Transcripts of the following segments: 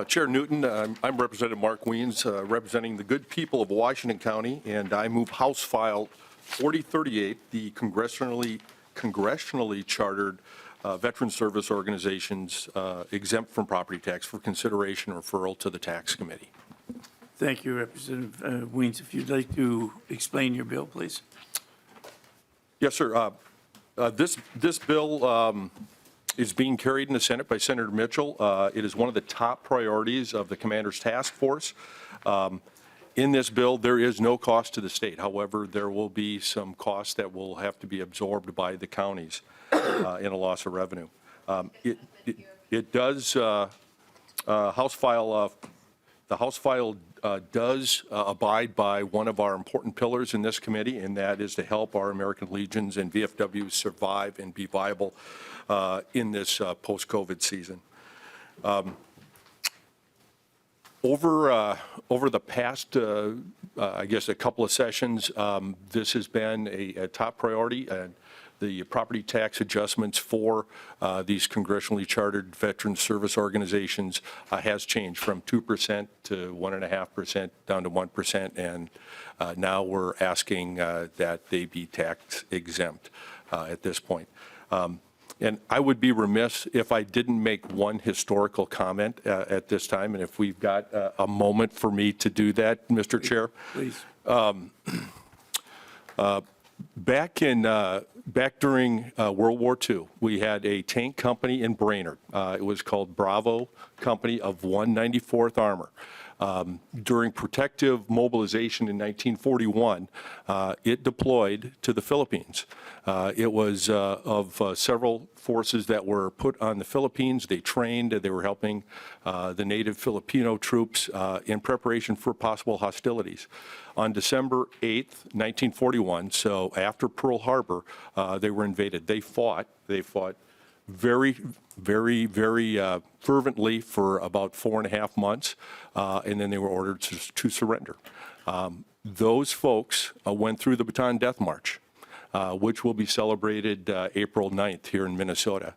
Chair Newton, I'm Representative Mark Weens, representing the good people of Washington County, and I move House File 4038, the congressionally chartered veteran service organizations exempt from property tax for consideration and referral to the Tax Committee. Thank you, Representative Weens. If you'd like to explain your bill, please. Yes, sir. This bill is being carried in the Senate by Senator Mitchell. It is one of the top priorities of the Commander's Task Force. In this bill, there is no cost to the state. However, there will be some costs that will have to be absorbed by the counties in a loss of revenue. It does, the House File does abide by one of our important pillars in this committee, and that is to help our American Legions and VFWs survive and be viable in this post-COVID season. Over the past, I guess, a couple of sessions, this has been a top priority, and the property tax adjustments for these congressionally chartered veteran service organizations has changed from 2% to 1.5% down to 1%, and now we're asking that they be tax exempt at this point. And I would be remiss if I didn't make one historical comment at this time, and if we've got a moment for me to do that, Mr. Chair. Please. Back during World War II, we had a tank company in Brainerd. It was called Bravo Company of 194th Armor. During protective mobilization in 1941, it deployed to the Philippines. It was of several forces that were put on the Philippines. They trained, they were helping the native Filipino troops in preparation for possible hostilities. On December 8th, 1941, so after Pearl Harbor, they were invaded. They fought very fervently for about 4.5 months, and then they were ordered to surrender. Those folks went through the Bataan Death March, which will be celebrated April 9th here in Minnesota.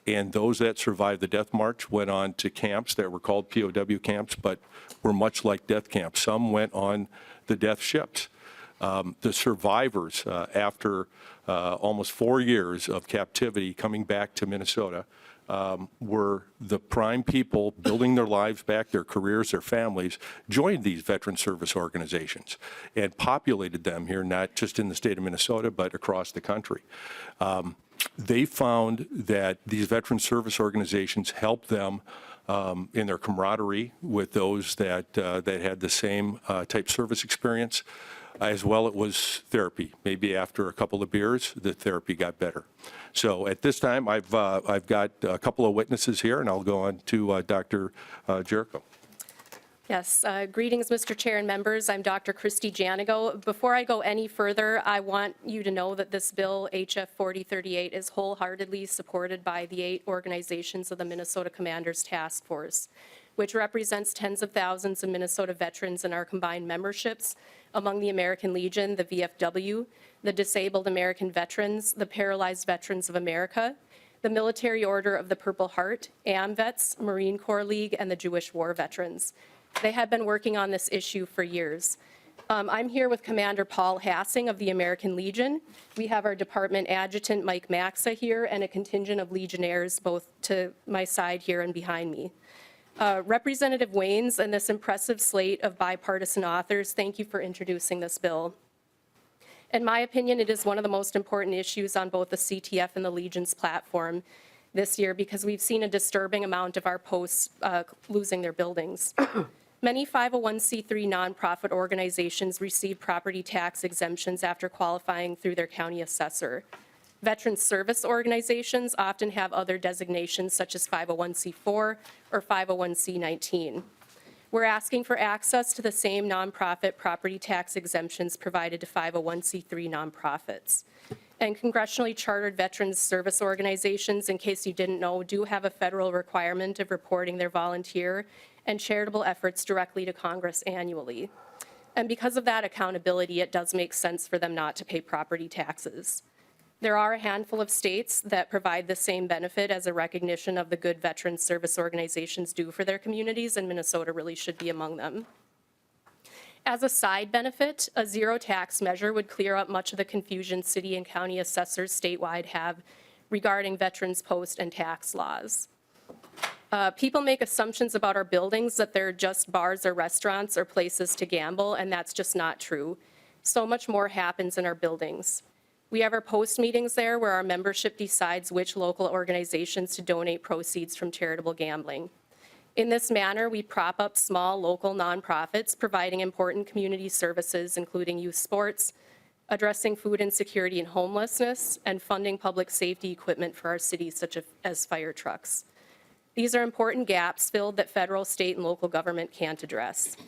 And those that survived the death march went on to camps that were called POW camps, but were much like death camps. Some went on the death ships. The survivors, after almost 4 years of captivity coming back to Minnesota, were the prime people building their lives back, their careers, their families, joined these veteran service organizations and populated them here, not just in the state of Minnesota, but across the country. They found that these veteran service organizations helped them in their camaraderie with those that had the same type service experience. As well, it was therapy. Maybe after a couple of beers, the therapy got better. So at this time, I've got a couple of witnesses here, and I'll go on to Dr. Jericho. Yes, greetings, Mr. Chair and members. I'm Dr. Christy Jano. Before I go any further, I want you to know that this bill, HF4038, is wholeheartedly supported by the 8 organizations of the Minnesota Commander's Task Force, which represents tens of thousands of Minnesota veterans in our combined memberships among the American Legion, the VFW, the Disabled American Veterans, the Paralyzed Veterans of America, the Military Order of the Purple Heart, AMVETS, Marine Corps League, and the Jewish War Veterans. They have been working on this issue for years. I'm here with Commander Paul Hassing of the American Legion. We have our department adjutant, Mike Maxa, here, and a contingent of Legionnaires both to my side here and behind me. Representative Weens and this impressive slate of bipartisan authors, thank you for introducing this bill. In my opinion, it is one of the most important issues on both the CTF and the Legion's platform this year because we've seen a disturbing amount of our posts losing their buildings. Many 501c3 nonprofit organizations receive property tax exemptions after qualifying through their county assessor. Veteran service organizations often have other designations such as 501c4 or 501c19. We're asking for access to the same nonprofit property tax exemptions provided to 501c3 nonprofits. And congressionally chartered veterans service organizations, in case you didn't know, do have a federal requirement of reporting their volunteer and charitable efforts directly to Congress annually. And because of that accountability, it does make sense for them not to pay property taxes. There are a handful of states that provide the same benefit as a recognition of the good veterans service organizations do for their communities, and Minnesota really should be among them. As a side benefit, a zero tax measure would clear up much of the confusion city and county assessors statewide have regarding veterans post and tax laws. People make assumptions about our buildings that they're just bars or restaurants or places to gamble, and that's just not true. So much more happens in our buildings. We have our post meetings there where our membership decides which local organizations to donate proceeds from charitable gambling. In this manner, we prop up small local nonprofits providing important community services, including youth sports, addressing food insecurity and homelessness, and funding public safety equipment for our cities, such as fire trucks. These are important gaps filled that federal, state, and local government can't address.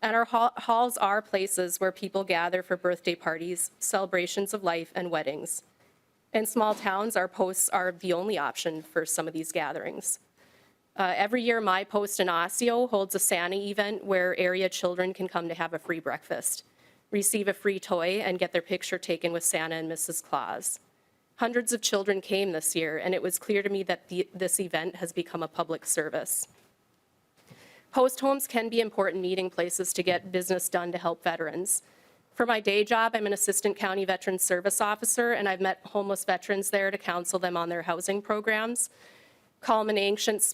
And our halls are places where people gather for birthday parties, celebrations of life, and weddings. In small towns, our posts are the only option for some of these gatherings. Every year, my post in Osseo holds a Santa event where area children can come to have a free breakfast, receive a free toy, and get their picture taken with Santa and Mrs. Claus. Hundreds of children came this year, and it was clear to me that this event has become a public service. Post homes can be important meeting places to get business done to help veterans. For my day job, I'm an assistant county veteran service officer, and I've met homeless veterans there to counsel them on their housing programs, calm an anxious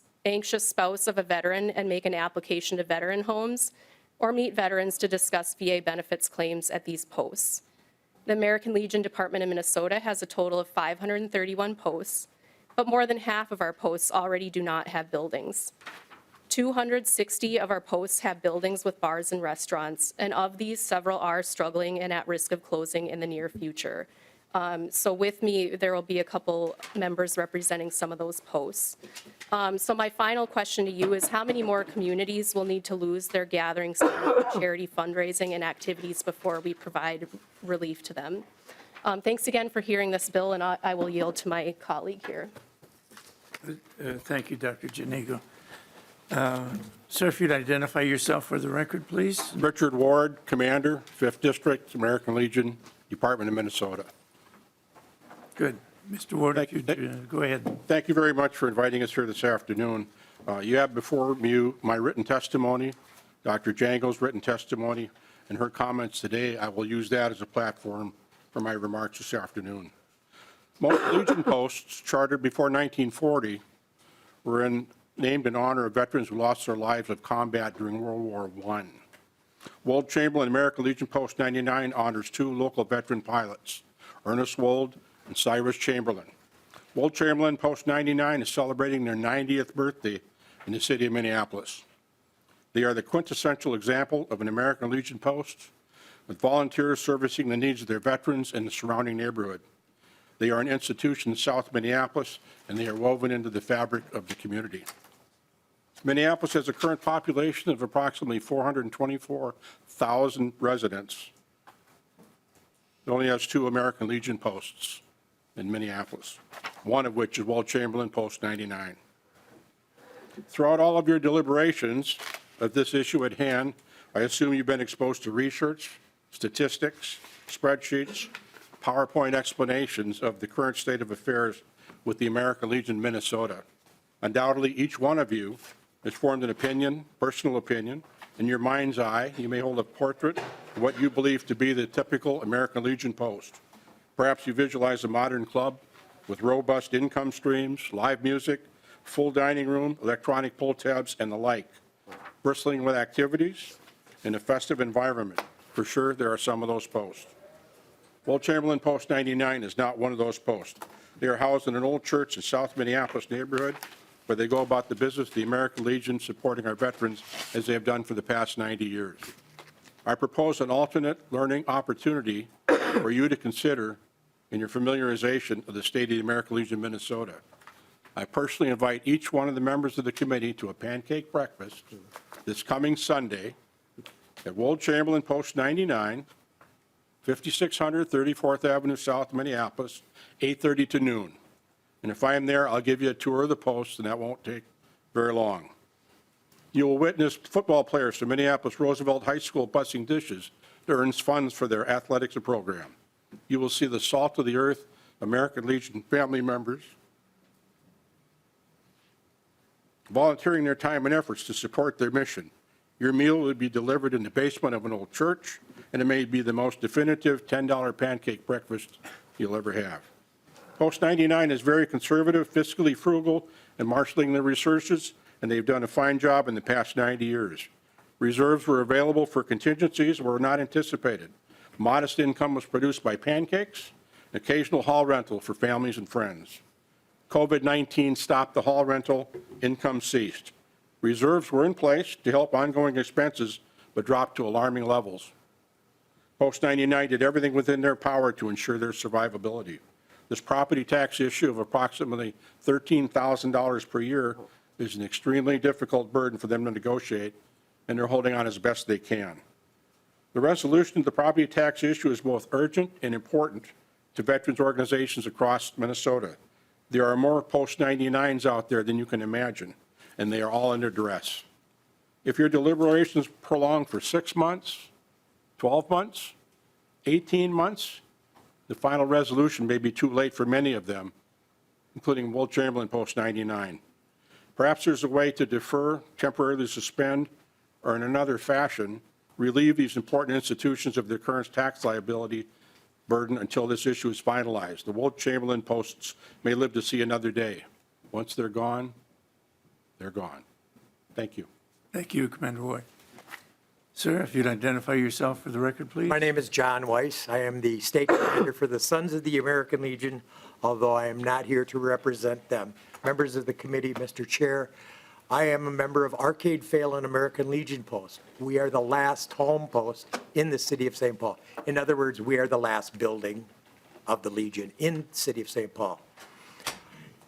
spouse of a veteran and make an application to veteran homes, or meet veterans to discuss VA benefits claims at these posts. The American Legion Department of Minnesota has a total of 531 posts, but more than half of our posts already do not have buildings. 260 of our posts have buildings with bars and restaurants, and of these, several are struggling and at risk of closing in the near future. So with me, there will be a couple members representing some of those posts. So my final question to you is how many more communities will need to lose their gatherings for charity fundraising and activities before we provide relief to them? Thanks again for hearing this bill, and I will yield to my colleague here. Thank you, Dr. Janigo. Sir, if you'd identify yourself for the record, please. Richard Ward, Commander, 5th District, American Legion, Department of Minnesota. Good. Mr. Ward, if you'd go ahead. Thank you very much for inviting us here this afternoon. You have before you my written testimony, Dr. Jango's written testimony, and her comments today. I will use that as a platform for my remarks this afternoon. Most Legion posts chartered before 1940 were named in honor of veterans who lost their lives of combat during World War I. Wold Chamberlain American Legion Post 99 honors two local veteran pilots, Ernest Wold and Cyrus Chamberlain. Wold Chamberlain Post 99 is celebrating their 90th birthday in the city of Minneapolis. They are the quintessential example of an American Legion post with volunteers servicing the needs of their veterans and the surrounding neighborhood. They are an institution in South Minneapolis, and they are woven into the fabric of the community. Minneapolis has a current population of approximately 424,000 residents. It only has two American Legion posts in Minneapolis, one of which is Wold Chamberlain Post 99. Throughout all of your deliberations of this issue at hand, I assume you've been exposed to research, statistics, spreadsheets, PowerPoint explanations of the current state of affairs with the American Legion Minnesota. Undoubtedly, each one of you has formed an opinion, personal opinion. In your mind's eye, you may hold a portrait of what you believe to be the typical American Legion post. Perhaps you visualize a modern club with robust income streams, live music, full dining room, electronic pull tabs, and the like, bristling with activities in a festive environment. For sure, there are some of those posts. Wold Chamberlain Post 99 is not one of those posts. They are housed in an old church in South Minneapolis neighborhood where they go about the business of the American Legion supporting our veterans as they have done for the past 90 years. I propose an alternate learning opportunity for you to consider in your familiarization of the state of the American Legion Minnesota. I personally invite each one of the members of the committee to a pancake breakfast this coming Sunday at Wold Chamberlain Post 99, 5600 34th Avenue South, Minneapolis, 8:30 to noon. And if I am there, I'll give you a tour of the post, and that won't take very long. You will witness football players from Minneapolis Roosevelt High School busing dishes to earn funds for their athletics program. You will see the salt of the earth American Legion family members volunteering their time and efforts to support their mission. Your meal will be delivered in the basement of an old church, and it may be the most definitive $10 pancake breakfast you'll ever have. Post 99 is very conservative, fiscally frugal, and marshaling their resources, and they've done a fine job in the past 90 years. Reserves were available for contingencies that were not anticipated. Modest income was produced by pancakes, occasional hall rental for families and friends. COVID-19 stopped the hall rental, income ceased. Reserves were in place to help ongoing expenses, but dropped to alarming levels. Post 99 did everything within their power to ensure their survivability. This property tax issue of approximately $13,000 per year is an extremely difficult burden for them to negotiate, and they're holding on as best they can. The resolution of the property tax issue is both urgent and important to veterans organizations across Minnesota. There are more post 99s out there than you can imagine, and they are all under duress. If your deliberations prolong for 6 months, 12 months, 18 months, the final resolution may be too late for many of them, including Will Chamberlain post 99. Perhaps there's a way to defer, temporarily suspend, or in another fashion, relieve these important institutions of their current tax liability burden until this issue is finalized. The Will Chamberlain posts may live to see another day. Once they're gone, they're gone. Thank you. Thank you, Commander White. Sir, if you'd identify yourself for the record, please. My name is John Weiss. I am the state commander for the Sons of the American Legion, although I am not here to represent them. Members of the committee, Mr. Chair, I am a member of Arcade Phelan American Legion Post. We are the last home post in the city of St. Paul. In other words, we are the last building of the Legion in the city of St. Paul.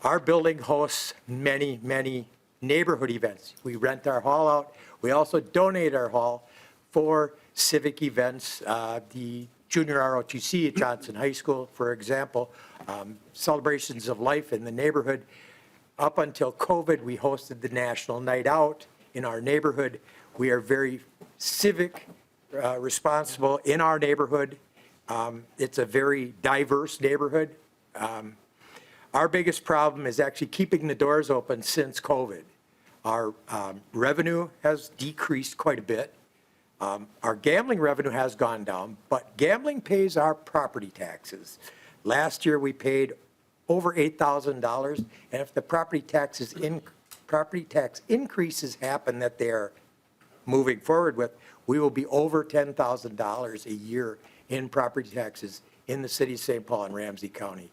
Our building hosts many, many neighborhood events. We rent our hall out. We also donate our hall for civic events. The junior ROTC at Johnson High School, for example, celebrations of life in the neighborhood. Up until COVID, we hosted the National Night Out in our neighborhood. We are very civic, responsible in our neighborhood. It's a very diverse neighborhood. Our biggest problem is actually keeping the doors open since COVID. Our revenue has decreased quite a bit. Our gambling revenue has gone down, but gambling pays our property taxes. Last year, we paid over $8,000, and if the property tax increases happen that they're moving forward with, we will be over $10,000 a year in property taxes in the city of St. Paul and Ramsey County.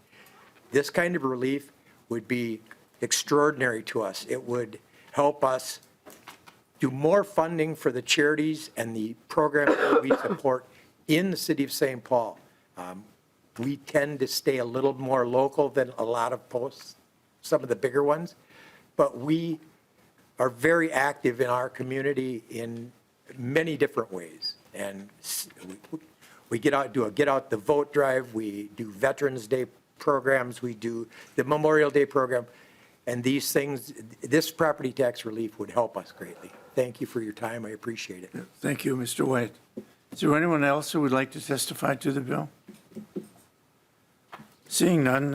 This kind of relief would be extraordinary to us. It would help us do more funding for the charities and the programs that we support in the city of St. Paul. We tend to stay a little more local than a lot of posts, some of the bigger ones, but we are very active in our community in many different ways. And we get out the vote drive, we do Veterans Day programs, we do the Memorial Day program, and these things, this property tax relief would help us greatly. Thank you for your time. I appreciate it. Thank you, Mr. White. Is there anyone else who would like to testify to the bill? Seeing none,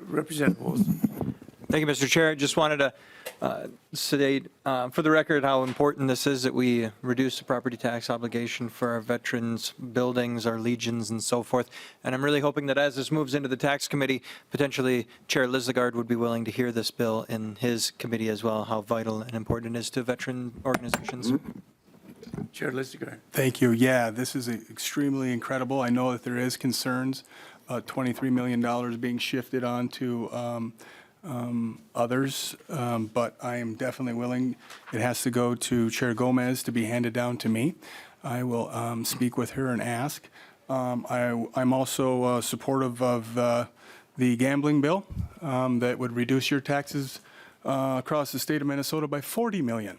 Representative Wilson. Thank you, Mr. Chair. I just wanted to state for the record how important this is that we reduce the property tax obligation for our veterans' buildings, our legions, and so forth. And I'm really hoping that as this moves into the tax committee, potentially Chair Lizagard would be willing to hear this bill in his committee as well, how vital and important it is to veteran organizations. Chair Lizagard. Thank you. Yeah, this is extremely incredible. I know that there is concerns, $23 million being shifted on to others, but I am definitely willing. It has to go to Chair Gomez to be handed down to me. I will speak with her and ask. I'm also supportive of the gambling bill that would reduce your taxes across the state of Minnesota by $40 million.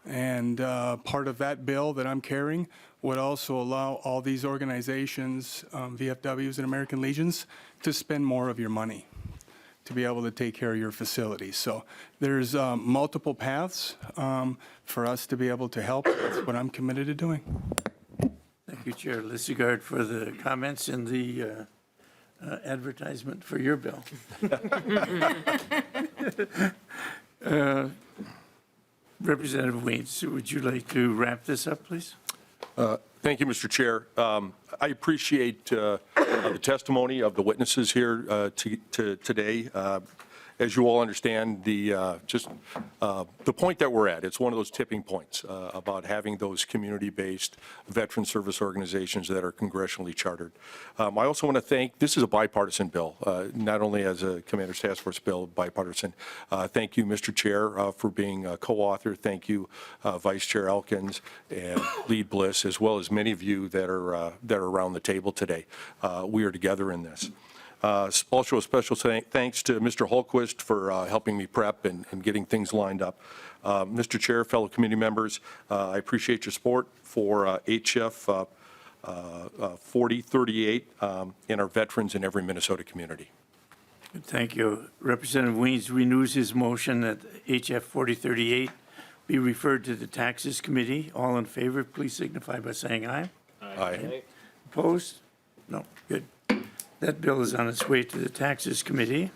And part of that bill that I'm carrying would also allow all these organizations, VFWs and American Legions, to spend more of your money to be able to take care of your facilities. So there's multiple paths for us to be able to help. That's what I'm committed to doing. Thank you, Chair Lizagard, for the comments and the advertisement for your bill. Representative Weiss, would you like to wrap this up, please? Thank you, Mr. Chair. I appreciate the testimony of the witnesses here today. As you all understand, the point that we're at, it's one of those tipping points about having those community-based veteran service organizations that are congressionally chartered. I also want to thank, this is a bipartisan bill, not only as a Commander's Task Force bill, bipartisan. Thank you, Mr. Chair, for being a co-author. Thank you, Vice Chair Elkins and Lead Bliss, as well as many of you that are around the table today. We are together in this. Also, a special thanks to Mr. Holquist for helping me prep and getting things lined up. Mr. Chair, fellow committee members, I appreciate your support for HF 4038 and our veterans in every Minnesota community. Thank you. Representative Weiss renews his motion that HF 4038 be referred to the Taxes Committee. All in favor, please signify by saying aye. Aye. Opposed? No, good. That bill is on its way to the Taxes Committee.